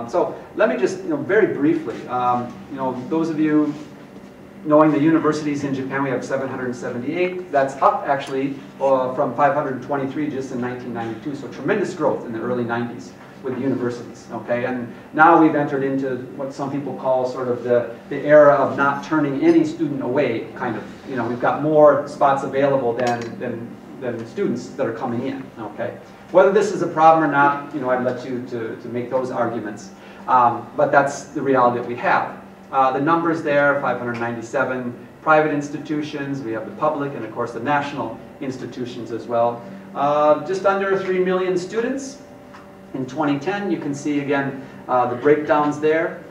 So let me just, very briefly, those of you knowing the universities in Japan, we have 778. That's up actually from 523 just in 1992. So tremendous growth in the early 90s with universities. Okay, and now we've entered into what some people call sort of the era of not turning any student away. Kind of, we've got more spots available than students that are coming in. Okay. Whether this is a problem or not, I'd let you to make those arguments. But that's the reality that we have. The numbers there, 597 private institutions, we have the public, and of course the national institutions as well. Just under 3 million students in 2010. You can see again the breakdowns there.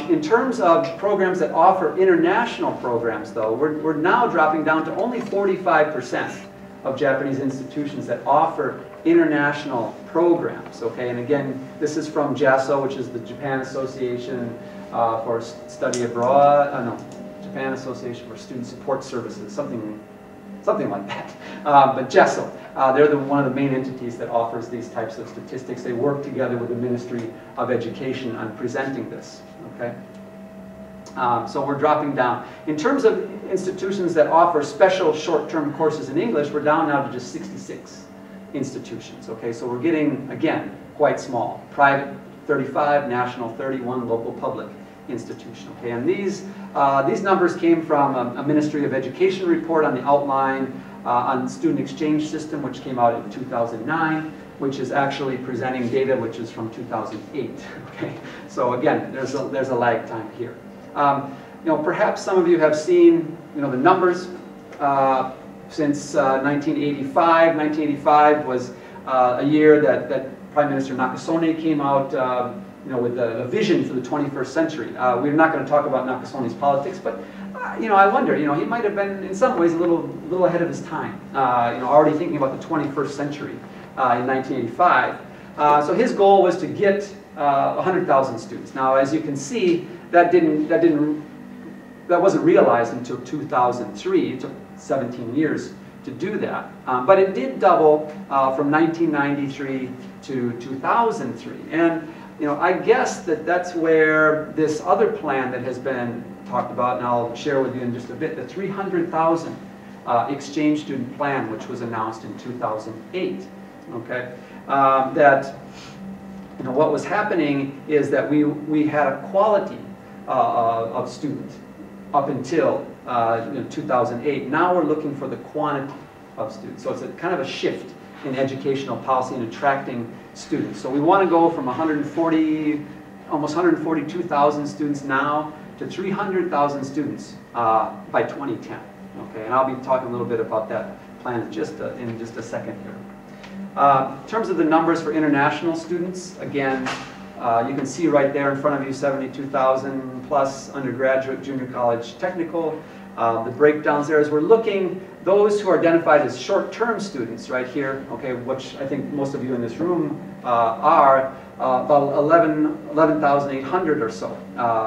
In terms of programs that offer international programs though, we're now dropping down to only 45% of Japanese institutions that offer international programs. Okay, and again, this is from JASO, which is the Japan Association for Study Abroad. Japan Association for Student Support Services, something like that. But JASO, they're one of the main entities that offers these types of statistics. They work together with the Ministry of Education on presenting this. Okay. So we're dropping down. In terms of institutions that offer special short-term courses in English, we're down now to just 66 institutions. Okay, so we're getting, again, quite small. Private 35, national 31, local public institution. Okay, and these numbers came from a Ministry of Education report on the outline on student exchange system, which came out in 2009, which is actually presenting data which is from 2008. Okay, so again, there's a lag time here. Perhaps some of you have seen, the numbers since 1985. 1985 was a year that Prime Minister Nakasone came out, with a vision for the 21st century. We're not going to talk about Nakasone's politics, but I wonder, he might have been in some ways a little ahead of his time. Already thinking about the 21st century in 1985. So his goal was to get 100,000 students. Now, as you can see, that wasn't realized until 2003. It took 17 years to do that. But it did double from 1993 to 2003. And I guess that's where this other plan that has been talked about, and I'll share with you in just a bit, the 300,000 exchange student plan, which was announced in 2008. Okay, that what was happening is that we had a quality of student up until 2008. Now we're looking for the quantity of students. So it's a kind of a shift in educational policy and attracting students. So we want to go from almost 142,000 students now to 300,000 students by 2010. Okay, and I'll be talking a little bit about that plan in just a second here. In terms of the numbers for international students, again, you can see right there in front of you 72,000 plus undergraduate, junior college, technical. The breakdowns there is we're looking, those who are identified as short-term students right here, okay, which I think most of you in this room are, about 11,800 or so,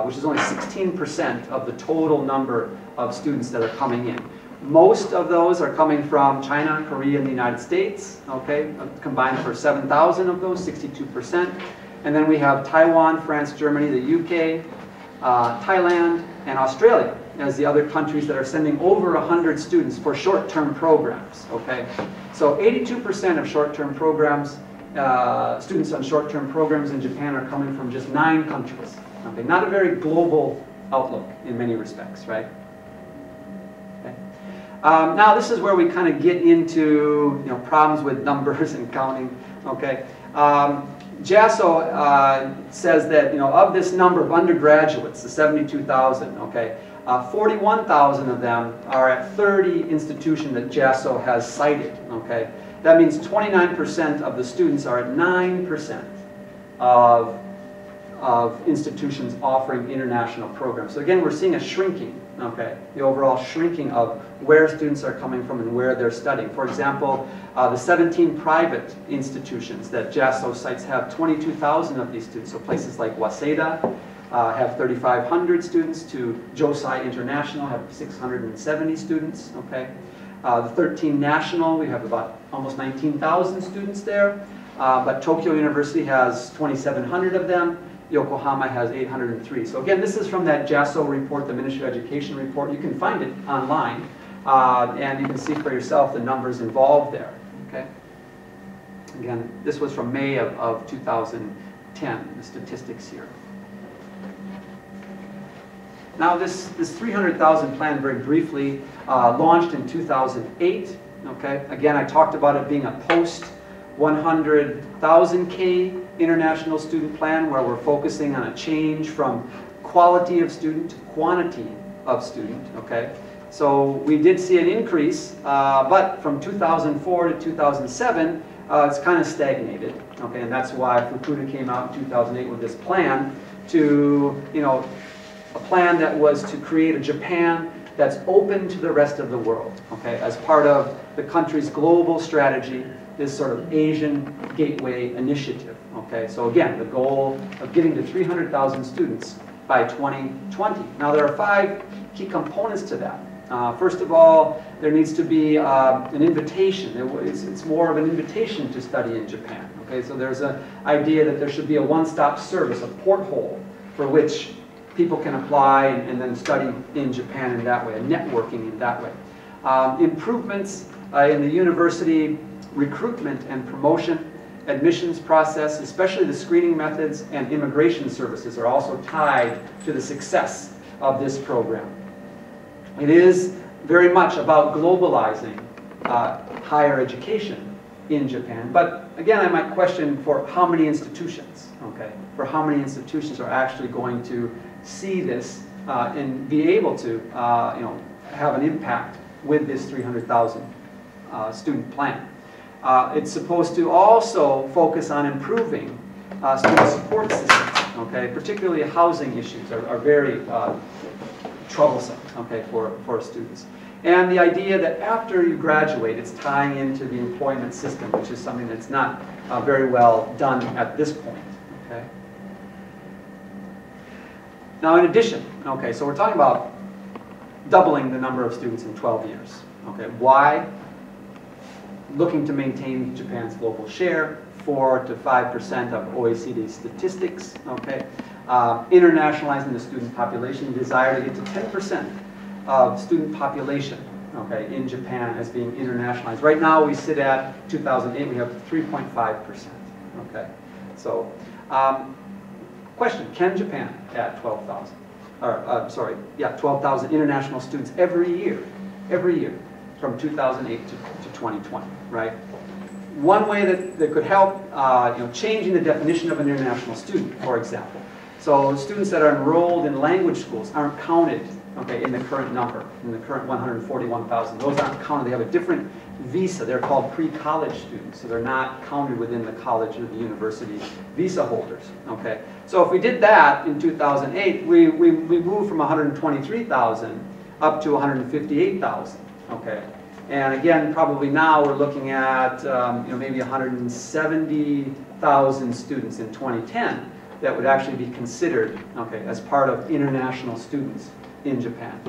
which is only 16% of the total number of students that are coming in. Most of those are coming from China, Korea, and the United States, okay, combined for 7,000 of those, 62%. And then we have Taiwan, France, Germany, the UK, Thailand, and Australia as the other countries that are sending over 100 students for short-term programs, okay? So 82% of short-term programs, students on short-term programs in Japan are coming from just 9 countries, okay? Not a very global outlook in many respects, right? Okay. Now this is where we kind of get into problems with numbers and counting, okay? JASO says that of this number of undergraduates, the 72,000, okay, 41,000 of them are at 30 institutions that JASO has cited. Okay, that means 29% of the students are at 9% of institutions offering international programs. So again, we're seeing a shrinking. Okay, the overall shrinking of where students are coming from and where they're studying. For example, the 17 private institutions that JASO cites have 22,000 of these students. So places like Waseda have 3,500 students, to Josai International have 670 students. Okay, the 13 national, we have about almost 19,000 students there. but Tokyo University has 2,700 of them. Yokohama has 803. So again, this is from that JASO report, the Ministry of Education report. You can find it online, and you can see for yourself the numbers involved there. Okay. Again, this was from May of 2010, the statistics here. Now this 300,000 plan, very briefly, launched in 2008. Okay. Again, I talked about it being a post 100,000K international student plan, where we're focusing on a change from quality of student to quantity of student. Okay. So we did see an increase, but from 2004 to 2007, it's kind of stagnated. Okay, and that's why Fukuda came out in 2008 with this plan to, a plan that was to create a Japan that's open to the rest of the world. Okay, as part of the country's global strategy, this sort of Asian Gateway Initiative. Okay, so again, the goal of getting to 300,000 students by 2020. Now there are 5 key components to that. First of all, there needs to be an invitation. It's more of an invitation to study in Japan. Okay, so there's an idea that there should be a one-stop service, a porthole, for which people can apply and then study in Japan in that way, and networking in that way. Improvements in the university recruitment and promotion, admissions process, especially the screening methods and immigration services, are also tied to the success of this program. It is very much about globalizing higher education in Japan. But again, I might question for how many institutions, okay? For how many institutions are actually going to see this and be able to have an impact with this 300,000 student plan. It's supposed to also focus on improving student support systems, okay? Particularly housing issues are very troublesome, okay, for students. And the idea that after you graduate, it's tying into the employment system, which is something that's not very well done at this point, okay? Now in addition, okay, so we're talking about doubling the number of students in 12 years, okay? Why? Looking to maintain Japan's global share, 4 to 5% of OECD statistics, okay? Internationalizing the student population, desire to get to 10% of student population, okay, in Japan as being internationalized. Right now we sit at 2008, we have 3.5%, okay? So, question, can Japan add 12,000? 12,000 international students every year, from 2008 to 2020, right? One way that could help, changing the definition of an international student, for example. So students that are enrolled in language schools aren't counted, okay, in the current number, in the current 141,000. Those aren't counted. They have a different visa. They're called pre-college students, so they're not counted within the college or the university visa holders, okay? So if we did that in 2008, we moved from 123,000 up to 158,000, okay? And again, probably now we're looking at maybe 170,000 students in 2010 that would actually be considered, okay, as part of international students in Japan.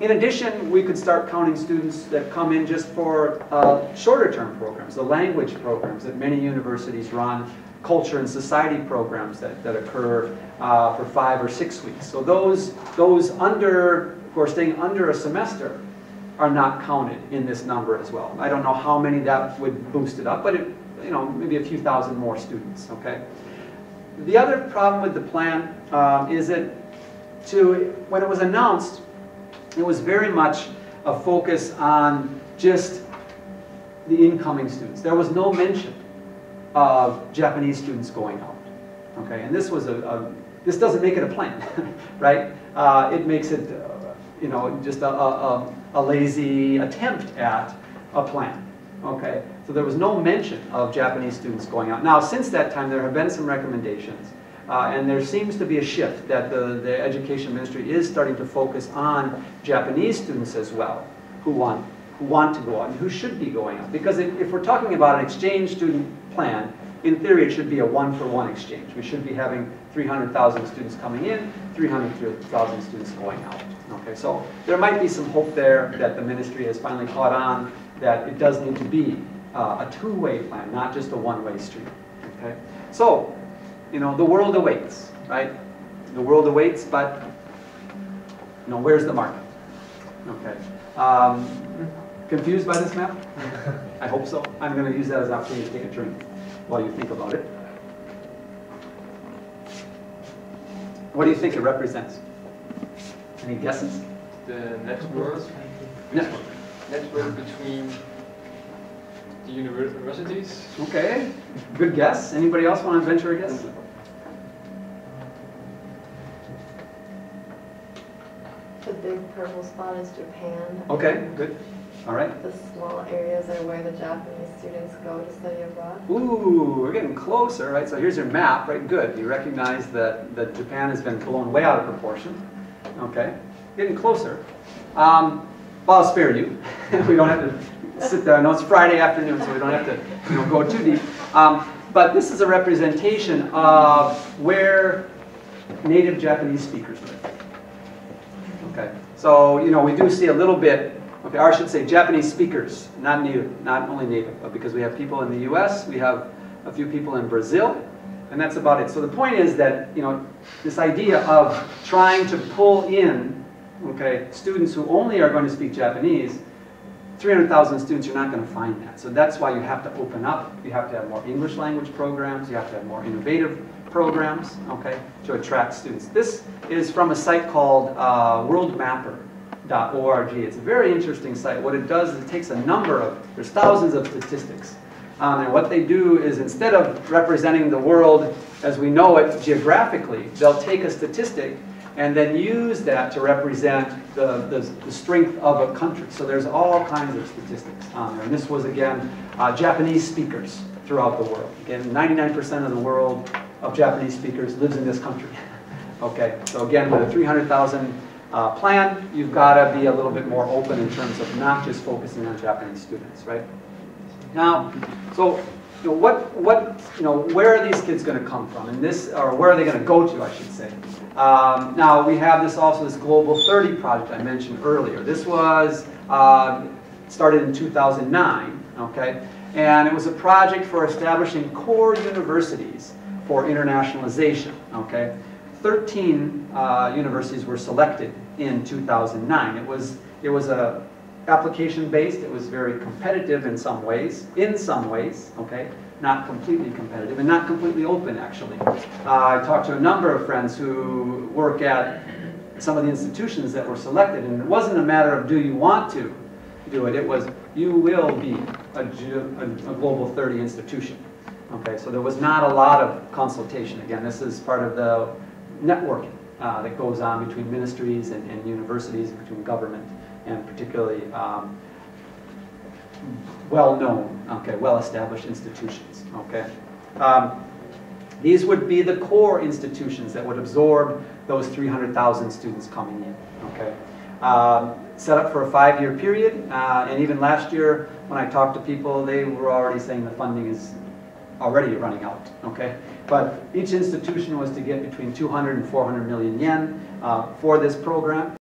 In addition, we could start counting students that come in just for shorter term programs, the language programs that many universities run, culture and society programs that occur for 5 or 6 weeks. So those under, of course, staying under a semester are not counted in this number as well. I don't know how many that would boost it up, but maybe a few thousand more students, okay? The other problem with the plan is that when it was announced, it was very much a focus on just the incoming students. There was no mention of Japanese students going out, okay? And this was this doesn't make it a plan, right? It makes it, just a lazy attempt at a plan, okay? So there was no mention of Japanese students going out. Now, since that time, there have been some recommendations, and there seems to be a shift that the Education Ministry is starting to focus on Japanese students as well, who want to go out and who should be going out. Because if we're talking about an exchange student plan, in theory it should be a one-for-one exchange. We should be having 300,000 students coming in, 300,000 students going out. Okay, so there might be some hope there that the ministry has finally caught on that it does need to be a two-way plan, not just a one-way street. Okay, so you know the world awaits, right? The world awaits, but you know where's the market? Okay, confused by this map? I hope so. I'm going to use that as an opportunity to take a drink while you think about it. What do you think it represents? Any guesses? The network. Network between the universities. Okay, good guess. Anybody else want to venture a guess? The big purple spot is Japan. Okay, good. All right. The small areas are where the Japanese students go to study abroad. Ooh, we're getting closer, right? So here's your map, right? Good. You recognize that Japan has been blown way out of proportion. Okay, getting closer. Well, I'll spare you. We don't have to sit there. I know it's Friday afternoon, so we don't have to go too deep. But this is a representation of where native Japanese speakers live. Okay, so we do see a little bit. Okay, or I should say Japanese speakers, not native, not only native, but because we have people in the U.S., we have a few people in Brazil, and that's about it. So the point is that this idea of trying to pull in, okay, students who only are going to speak Japanese, 300,000 students, you're not going to find that. So that's why you have to open up. You have to have more English language programs. You have to have more innovative programs, okay, to attract students. This is from a site called worldmapper.org. It's a very interesting site. What it does is it takes a number of, there's thousands of statistics. And what they do is instead of representing the world as we know it geographically, they'll take a statistic and then use that to represent the strength of a country. So there's all kinds of statistics on there. And this was, again, Japanese speakers throughout the world. Again, 99% of the world of Japanese speakers lives in this country. Okay, so again, with a 300,000 plan, you've got to be a little bit more open in terms of not just focusing on Japanese students, right? Now, so where are these kids going to come from? And this, or where are they going to go to, I should say? Now we have this Global 30 project I mentioned earlier. This was started in 2009, okay? And it was a project for establishing core universities for internationalization, okay? 13 universities were selected in 2009. It was a application-based. It was very competitive in some ways, okay? Not completely competitive and not completely open, actually. I talked to a number of friends who work at some of the institutions that were selected, and it wasn't a matter of do you want to do it, it was you will be a Global 30 institution. Okay, so there was not a lot of consultation. Again, this is part of the networking that goes on between ministries and universities, between government and particularly well-known, okay, well-established institutions. Okay, these would be the core institutions that would absorb those 300,000 students coming in. Okay, set up for a 5-year period, and even last year when I talked to people, they were already saying the funding is already running out. Okay, but each institution was to get between 200 and 400 million yen for this program.